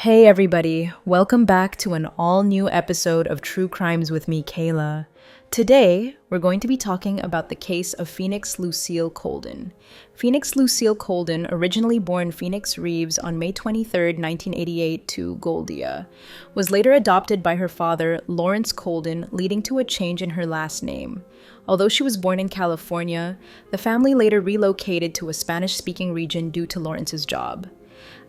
Hey everybody, welcome back to an all-new episode of True Crimes with me, Kayla. Today, we're going to be talking about the case of Phoenix Lucille Coldon. Phoenix Lucille Coldon, originally born Phoenix Reeves on May 23, 1988 to Goldia, was later adopted by her father, Lawrence Coldon, leading to a change in her last name. Although she was born in California, the family later relocated to a Spanish-speaking region due to Lawrence's job.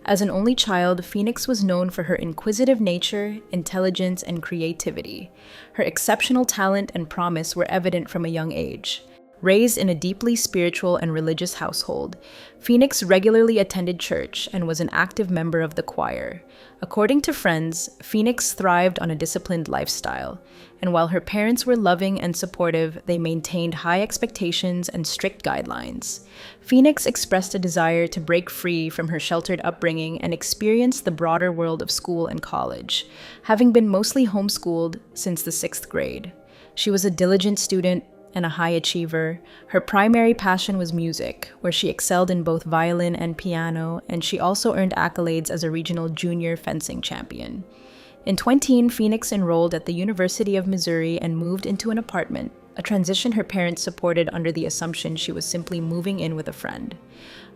As an only child, Phoenix was known for her inquisitive nature, intelligence, and creativity. Her exceptional talent and promise were evident from a young age. Raised in a deeply spiritual and religious household, Phoenix regularly attended church and was an active member of the choir. According to friends, Phoenix thrived on a disciplined lifestyle, and while her parents were loving and supportive, they maintained high expectations and strict guidelines. Phoenix expressed a desire to break free from her sheltered upbringing and experience the broader world of school and college, having been mostly homeschooled since the 6th grade. She was a diligent student and a high achiever. Her primary passion was music, where she excelled in both violin and piano, and she also earned accolades as a regional junior fencing champion. In 2010, Phoenix enrolled at the University of Missouri and moved into an apartment, a transition her parents supported under the assumption she was simply moving in with a friend.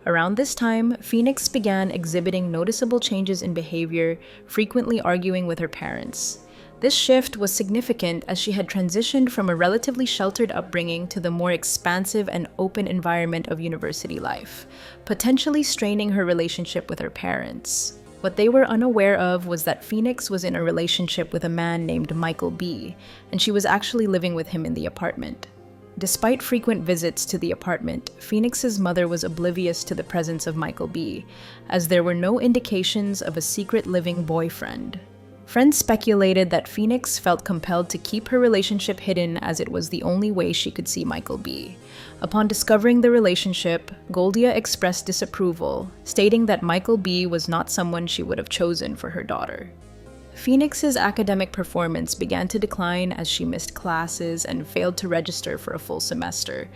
Around this time, Phoenix began exhibiting noticeable changes in behavior, frequently arguing with her parents. This shift was significant as she had transitioned from a relatively sheltered upbringing to the more expansive and open environment of university life, potentially straining her relationship with her parents. What they were unaware of was that Phoenix was in a relationship with a man named Michael B., and she was actually living with him in the apartment. Despite frequent visits to the apartment, Phoenix's mother was oblivious to the presence of Michael B., as there were no indications of a secret living boyfriend. Friends speculated that Phoenix felt compelled to keep her relationship hidden as it was the only way she could see Michael B. Upon discovering the relationship, Goldia expressed disapproval, stating that Michael B. was not someone she would have chosen for her daughter. Phoenix's academic performance began to decline as she missed classes and failed to register for a full semester,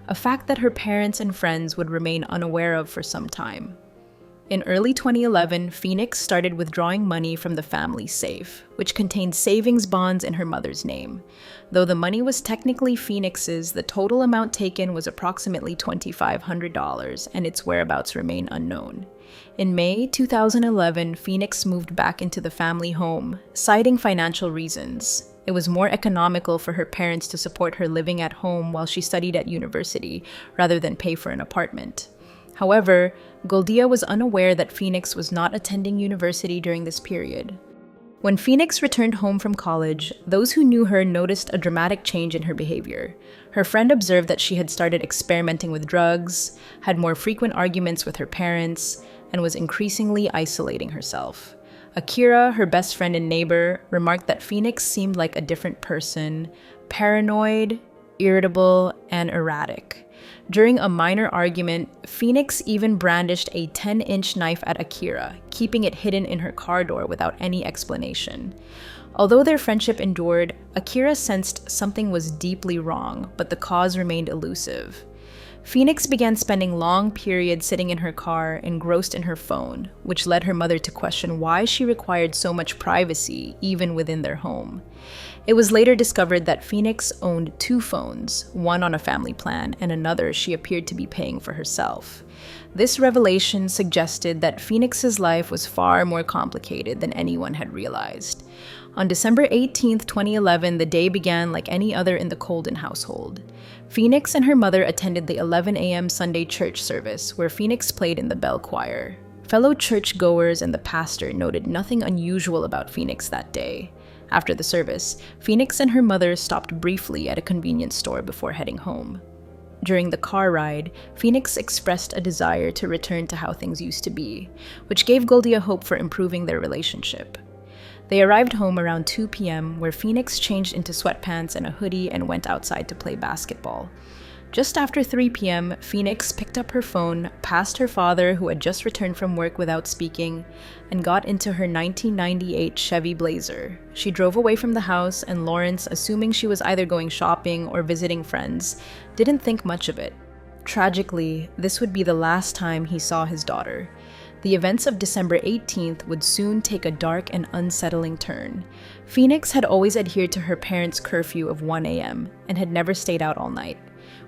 a fact that her parents and friends would remain unaware of for some time. In early 2011, Phoenix started withdrawing money from the family safe, which contained savings bonds in her mother's name. Though the money was technically Phoenix's, the total amount taken was approximately $2,500, and its whereabouts remain unknown. In May 2011, Phoenix moved back into the family home, citing financial reasons. It was more economical for her parents to support her living at home while she studied at university, rather than pay for an apartment. However, Goldia was unaware that Phoenix was not attending university during this period. When Phoenix returned home from college, those who knew her noticed a dramatic change in her behavior. Her friend observed that she had started experimenting with drugs, had more frequent arguments with her parents, and was increasingly isolating herself. Akira, her best friend and neighbor, remarked that Phoenix seemed like a different person, paranoid, irritable, and erratic. During a minor argument, Phoenix even brandished a 10-inch knife at Akira, keeping it hidden in her car door without any explanation. Although their friendship endured, Akira sensed something was deeply wrong, but the cause remained elusive. Phoenix began spending long periods sitting in her car, engrossed in her phone, which led her mother to question why she required so much privacy, even within their home. It was later discovered that Phoenix owned 2 phones, one on a family plan and another she appeared to be paying for herself. This revelation suggested that Phoenix's life was far more complicated than anyone had realized. On December 18, 2011, the day began like any other in the Coldon household. Phoenix and her mother attended the 11 a.m. Sunday church service, where Phoenix played in the bell choir. Fellow churchgoers and the pastor noted nothing unusual about Phoenix that day. After the service, Phoenix and her mother stopped briefly at a convenience store before heading home. During the car ride, Phoenix expressed a desire to return to how things used to be, which gave Goldia hope for improving their relationship. They arrived home around 2 p.m., where Phoenix changed into sweatpants and a hoodie and went outside to play basketball. Just after 3 p.m., Phoenix picked up her phone, passed her father, who had just returned from work without speaking, and got into her 1998 Chevy Blazer. She drove away from the house, and Lawrence, assuming she was either going shopping or visiting friends, didn't think much of it. Tragically, this would be the last time he saw his daughter. The events of December 18th would soon take a dark and unsettling turn. Phoenix had always adhered to her parents' curfew of 1 a.m. and had never stayed out all night.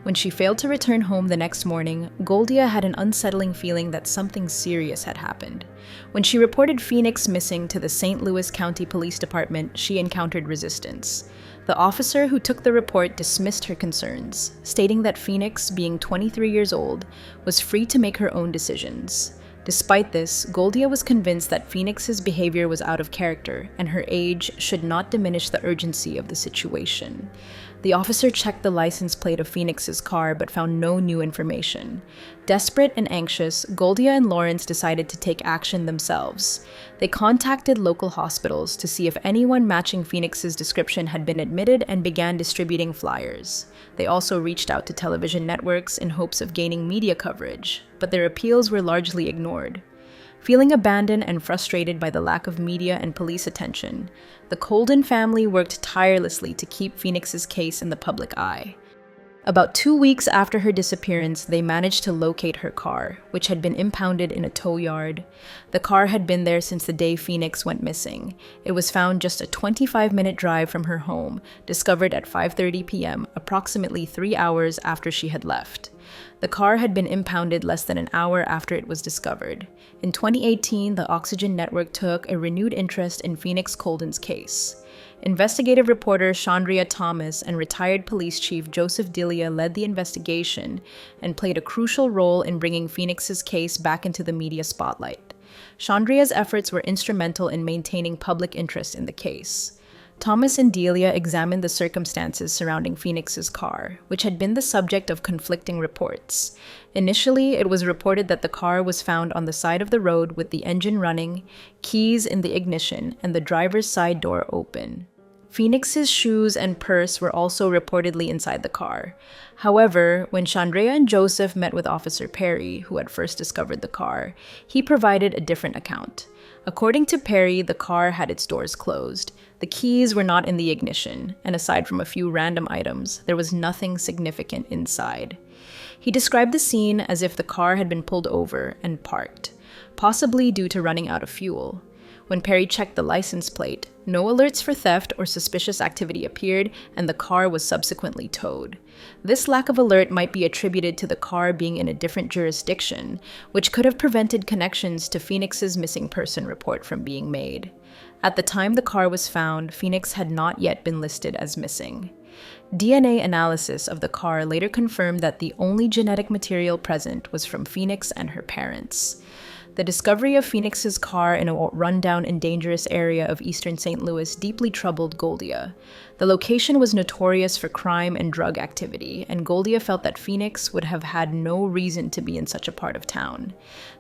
When she failed to return home the next morning, Goldia had an unsettling feeling that something serious had happened. When she reported Phoenix missing to the St. Louis County Police Department, she encountered resistance. The officer who took the report dismissed her concerns, stating that Phoenix, being 23 years old, was free to make her own decisions. Despite this, Goldia was convinced that Phoenix's behavior was out of character, and her age should not diminish the urgency of the situation. The officer checked the license plate of Phoenix's car but found no new information. Desperate and anxious, Goldia and Lawrence decided to take action themselves. They contacted local hospitals to see if anyone matching Phoenix's description had been admitted and began distributing flyers. They also reached out to television networks in hopes of gaining media coverage, but their appeals were largely ignored. Feeling abandoned and frustrated by the lack of media and police attention, the Coldon family worked tirelessly to keep Phoenix's case in the public eye. About 2 weeks after her disappearance, they managed to locate her car, which had been impounded in a tow yard. The car had been there since the day Phoenix went missing. It was found just a 25-minute drive from her home, discovered at 5:30 p.m., approximately 3 hours after she had left. The car had been impounded less than an hour after it was discovered. In 2018, the Oxygen Network took a renewed interest in Phoenix Coldon's case. Investigative reporter Chandria Thomas and retired police chief Joseph Dilia led the investigation and played a crucial role in bringing Phoenix's case back into the media spotlight. Chandria's efforts were instrumental in maintaining public interest in the case. Thomas and Delia examined the circumstances surrounding Phoenix's car, which had been the subject of conflicting reports. Initially, it was reported that the car was found on the side of the road with the engine running, keys in the ignition, and the driver's side door open. Phoenix's shoes and purse were also reportedly inside the car. However, when Chandria and Joseph met with Officer Perry, who had first discovered the car, he provided a different account. According to Perry, the car had its doors closed. The keys were not in the ignition, and aside from a few random items, there was nothing significant inside. He described the scene as if the car had been pulled over and parked, possibly due to running out of fuel. When Perry checked the license plate, no alerts for theft or suspicious activity appeared, and the car was subsequently towed. This lack of alert might be attributed to the car being in a different jurisdiction, which could have prevented connections to Phoenix's missing person report from being made. At the time the car was found, Phoenix had not yet been listed as missing. DNA analysis of the car later confirmed that the only genetic material present was from Phoenix and her parents. The discovery of Phoenix's car in a rundown and dangerous area of eastern St. Louis deeply troubled Goldia. The location was notorious for crime and drug activity, and Goldia felt that Phoenix would have had no reason to be in such a part of town.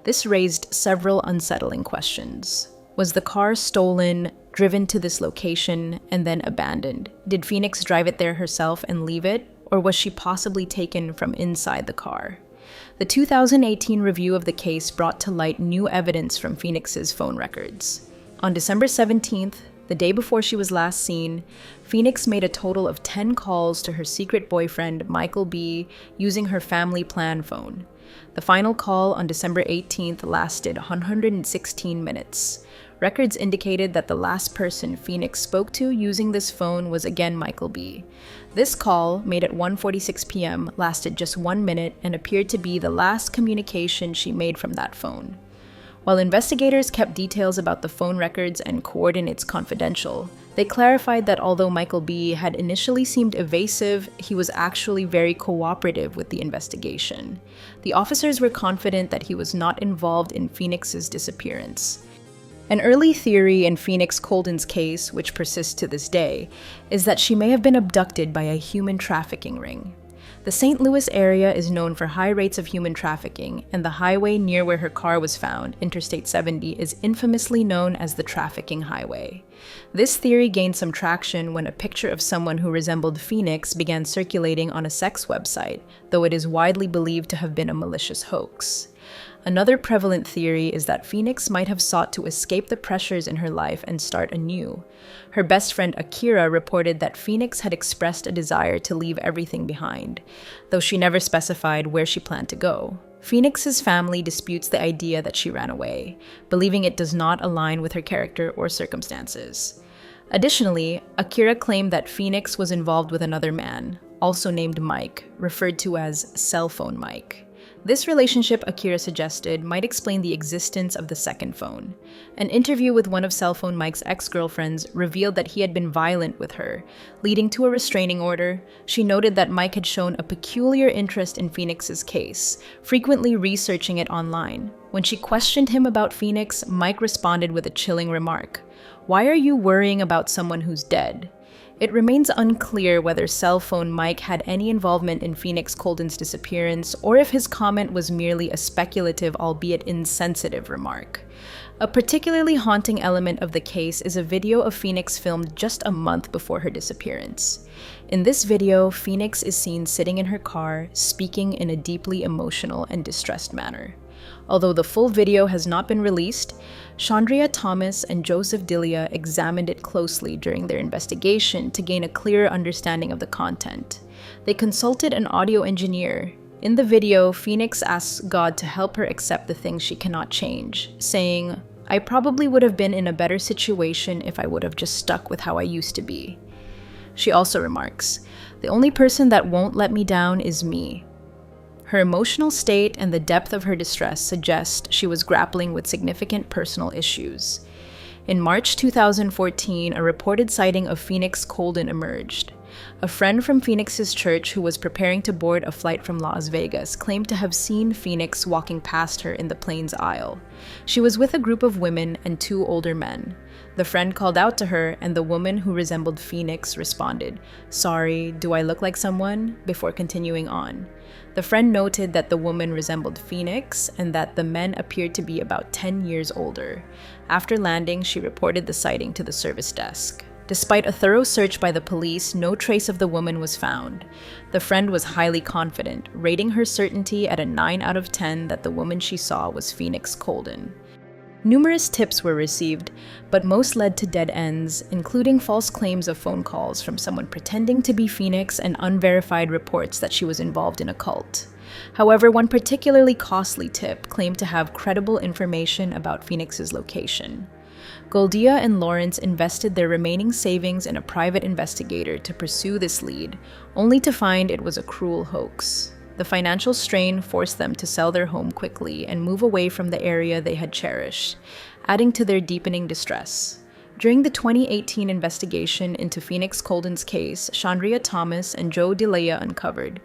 This raised several unsettling questions. Was the car stolen, driven to this location, and then abandoned? Did Phoenix drive it there herself and leave it, or was she possibly taken from inside the car? The 2018 review of the case brought to light new evidence from Phoenix's phone records. On December 17th, the day before she was last seen, Phoenix made a total of 10 calls to her secret boyfriend, Michael B., using her family plan phone. The final call on December 18th lasted 116 minutes. Records indicated that the last person Phoenix spoke to using this phone was again Michael B. This call, made at 1:46 p.m., lasted just 1 minute and appeared to be the last communication she made from that phone. While investigators kept details about the phone records and coordinates confidential, they clarified that although Michael B. had initially seemed evasive, he was actually very cooperative with the investigation. The officers were confident that he was not involved in Phoenix's disappearance. An early theory in Phoenix Coldon's case, which persists to this day, is that she may have been abducted by a human trafficking ring. The St. Louis area is known for high rates of human trafficking, and the highway near where her car was found, Interstate 70, is infamously known as the Trafficking Highway. This theory gained some traction when a picture of someone who resembled Phoenix began circulating on a sex website, though it is widely believed to have been a malicious hoax. Another prevalent theory is that Phoenix might have sought to escape the pressures in her life and start anew. Her best friend Akira reported that Phoenix had expressed a desire to leave everything behind, though she never specified where she planned to go. Phoenix's family disputes the idea that she ran away, believing it does not align with her character or circumstances. Additionally, Akira claimed that Phoenix was involved with another man, also named Mike, referred to as Cell Phone Mike. This relationship, Akira suggested, might explain the existence of the second phone. An interview with one of Cell Phone Mike's ex-girlfriends revealed that he had been violent with her, leading to a restraining order. She noted that Mike had shown a peculiar interest in Phoenix's case, frequently researching it online. When she questioned him about Phoenix, Mike responded with a chilling remark: "Why are you worrying about someone who's dead?" It remains unclear whether Cell Phone Mike had any involvement in Phoenix Coldon's disappearance or if his comment was merely a speculative, albeit insensitive, remark. A particularly haunting element of the case is a video of Phoenix filmed just a month before her disappearance. In this video, Phoenix is seen sitting in her car, speaking in a deeply emotional and distressed manner. Although the full video has not been released, Chandria Thomas and Joseph Dilia examined it closely during their investigation to gain a clearer understanding of the content. They consulted an audio engineer. In the video, Phoenix asks God to help her accept the things she cannot change, saying, "I probably would have been in a better situation if I would have just stuck with how I used to be." She also remarks, "The only person that won't let me down is me." Her emotional state and the depth of her distress suggest she was grappling with significant personal issues. In March 2014, a reported sighting of Phoenix Coldon emerged. A friend from Phoenix's church who was preparing to board a flight from Las Vegas claimed to have seen Phoenix walking past her in the plane's aisle. She was with a group of women and 2 older men. The friend called out to her, and the woman who resembled Phoenix responded, "Sorry, do I look like someone?" before continuing on. The friend noted that the woman resembled Phoenix and that the men appeared to be about 10 years older. After landing, she reported the sighting to the service desk. Despite a thorough search by the police, no trace of the woman was found. The friend was highly confident, rating her certainty at a 9 out of 10 that the woman she saw was Phoenix Coldon. Numerous tips were received, but most led to dead ends, including false claims of phone calls from someone pretending to be Phoenix and unverified reports that she was involved in a cult. However, one particularly costly tip claimed to have credible information about Phoenix's location. Goldia and Lawrence invested their remaining savings in a private investigator to pursue this lead, only to find it was a cruel hoax. The financial strain forced them to sell their home quickly and move away from the area they had cherished, adding to their deepening distress. During the 2018 investigation into Phoenix Coldon's case, Chandria Thomas and Joe DeLea uncovered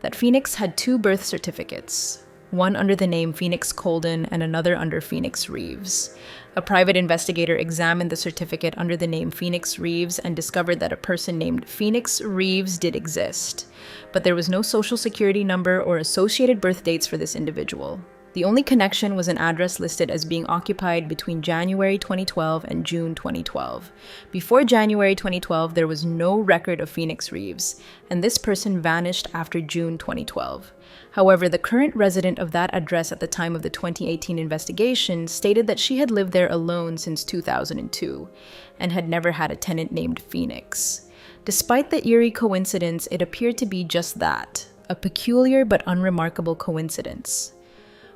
that Phoenix had 2 birth certificates, one under the name Phoenix Coldon and another under Phoenix Reeves. A private investigator examined the certificate under the name Phoenix Reeves and discovered that a person named Phoenix Reeves did exist, but there was no social security number or associated birth dates for this individual. The only connection was an address listed as being occupied between January 2012 and June 2012. Before January 2012, there was no record of Phoenix Reeves, and this person vanished after June 2012. However, the current resident of that address at the time of the 2018 investigation stated that she had lived there alone since 2002 and had never had a tenant named Phoenix. Despite the eerie coincidence, it appeared to be just that, a peculiar but unremarkable coincidence.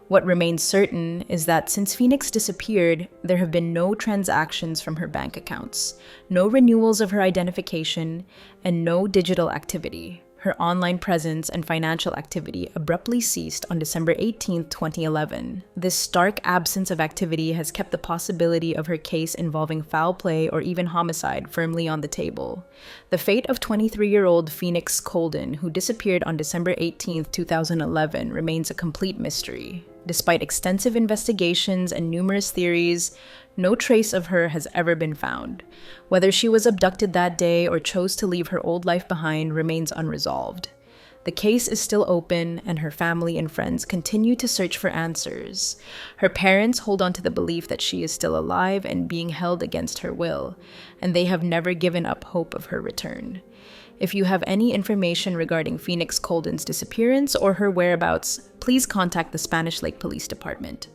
What remains certain is that since Phoenix disappeared, there have been no transactions from her bank accounts, no renewals of her identification, and no digital activity. Her online presence and financial activity abruptly ceased on December 18, 2011. This stark absence of activity has kept the possibility of her case involving foul play or even homicide firmly on the table. The fate of 23-year-old Phoenix Coldon, who disappeared on December 18, 2011, remains a complete mystery. Despite extensive investigations and numerous theories, no trace of her has ever been found. Whether she was abducted that day or chose to leave her old life behind remains unresolved. The case is still open, and her family and friends continue to search for answers. Her parents hold on to the belief that she is still alive and being held against her will, and they have never given up hope of her return. If you have any information regarding Phoenix Coldon's disappearance or her whereabouts, please contact the Spanish Lake Police Department.